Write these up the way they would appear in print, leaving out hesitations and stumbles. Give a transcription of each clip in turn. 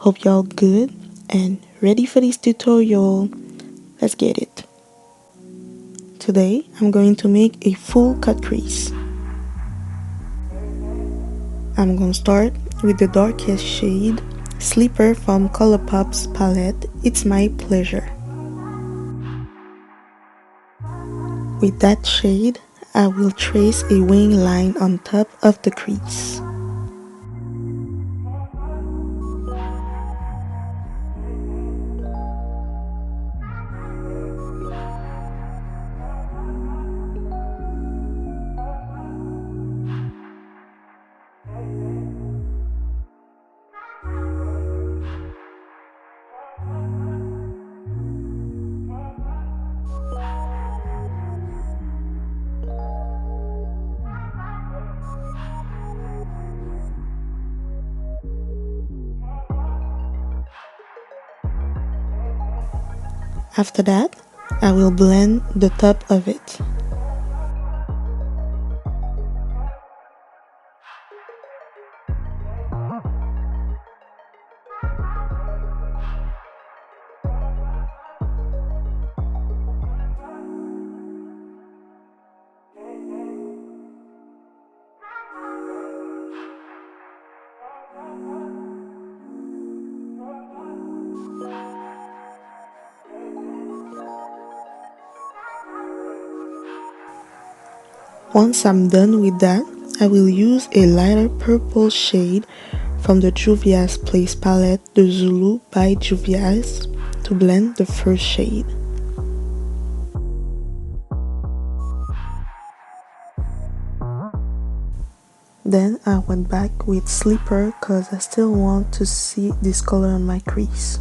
Hope y'all good and ready for this tutorial. Let's get it. Today I'm going to make a full cut crease. I'm going to start with the darkest shade, Sleeper from Colourpop's palette, It's My Pleasure. With that shade, I will trace a wing line on top of the crease. After that, I will blend the top of it. Once I'm done with that, I will use a lighter purple shade from the Juvia's Place palette, the Zulu by Juvia's, to blend the first shade. Then I went back with Sleeper cause I still want to see this color on my crease.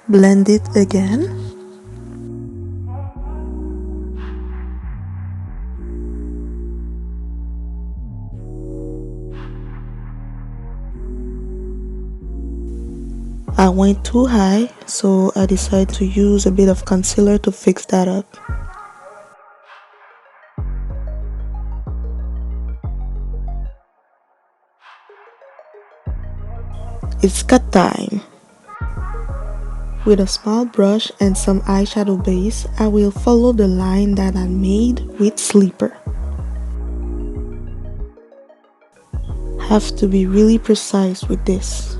Blend it again. I went too high, so I decided to use a bit of concealer to fix that up. It's cut time. With a small brush and some eyeshadow base, I will follow the line that I made with Sleeper. Have to be really precise with this.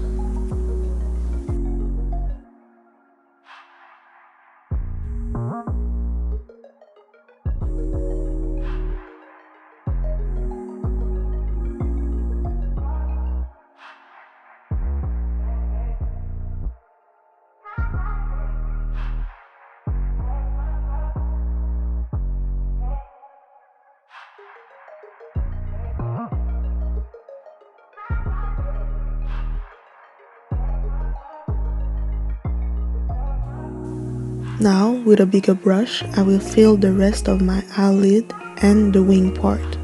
Now, with a bigger brush, I will fill the rest of my eyelid and the wing part.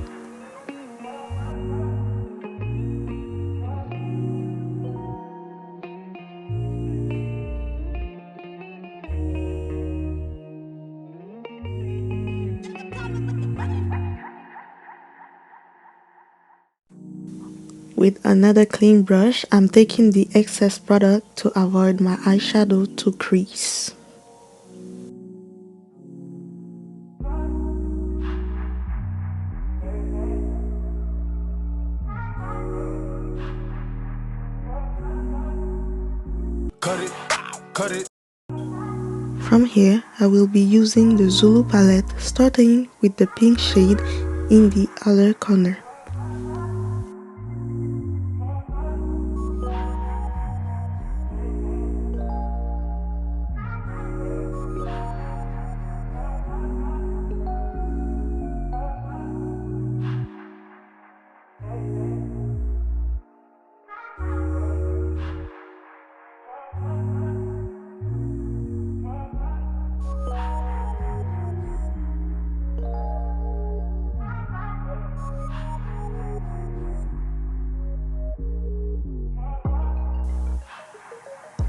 With another clean brush, I'm taking the excess product to avoid my eyeshadow to crease. Cut it. From here, I will be using the Zulu palette, starting with the pink shade in the other corner.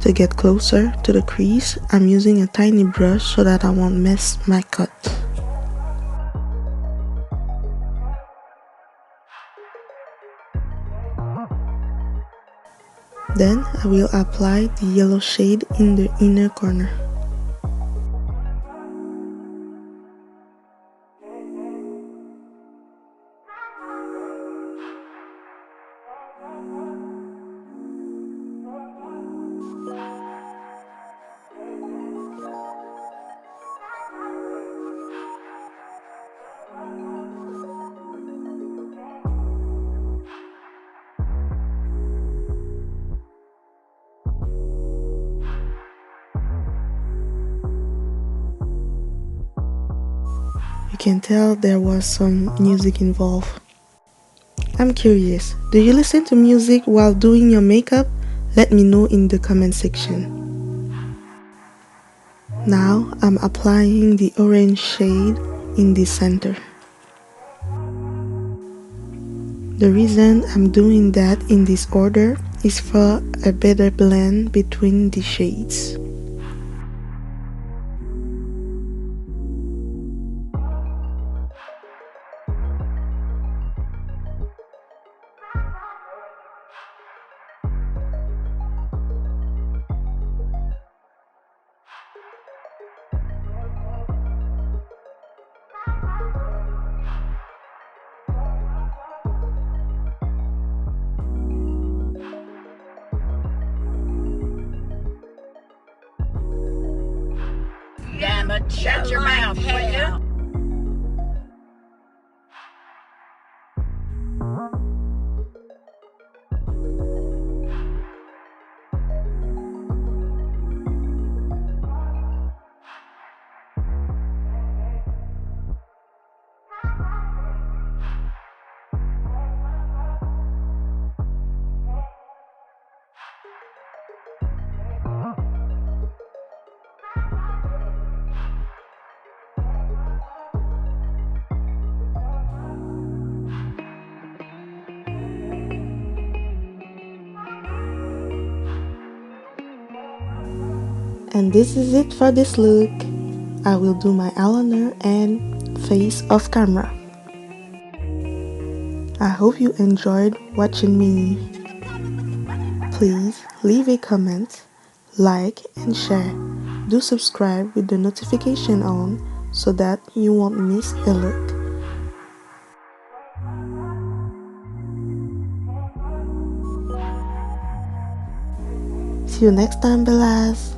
To get closer to the crease, I'm using a tiny brush so that I won't mess my cut. Then I will apply the yellow shade in the inner corner. You can tell there was some music involved. I'm curious, do you listen to music while doing your makeup? Let me know in the comment section. Now I'm applying the orange shade in the center. The reason I'm doing that in this order is for a better blend between the shades. Damn it, shut your mouth, will you? And this is it for this look. I will do my eyeliner and face off camera. I hope you enjoyed watching me. Please leave a comment, like and share. Do subscribe with the notification on so that you won't miss a look. See you next time, Bellas.